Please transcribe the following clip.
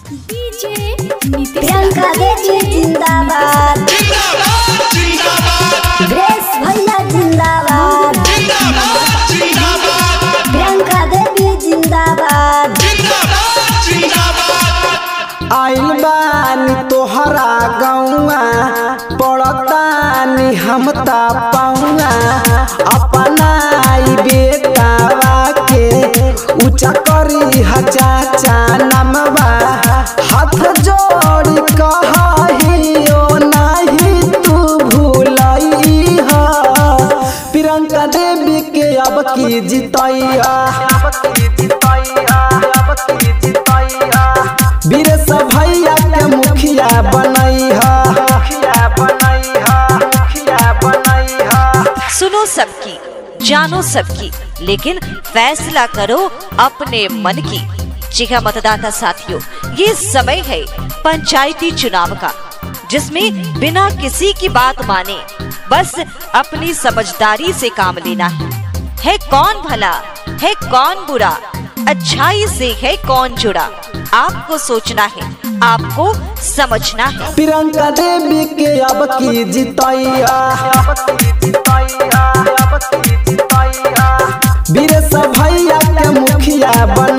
DJ Priyanka देवी जिंदाबाद, ग्रेस भैया जिंदाबाद, प्रियंका देवी जिंदाबाद। आइल बानी तोहरा गौआ पड़तानी हम ता पाऊंगा अपना बेटावा के ऊंचा करी चाचा नमवा हाथ जोड़ी कहियो नहीं तू भूलई हो प्रियंका देवी के अब की जितैया बीरेश भैया के मुखिया बनैहा। सुनो सबकी, जानो सबकी, लेकिन फैसला करो अपने मन की। जी हाँ मतदाता साथियों, ये समय है पंचायती चुनाव का, जिसमें बिना किसी की बात माने बस अपनी समझदारी से काम लेना है कौन भला है कौन बुरा, अच्छाई से है कौन जुड़ा, आपको सोचना है, आपको समझना है। प्रियंका देवी के अब की जितैया बीरेश भैया के मुखिया बन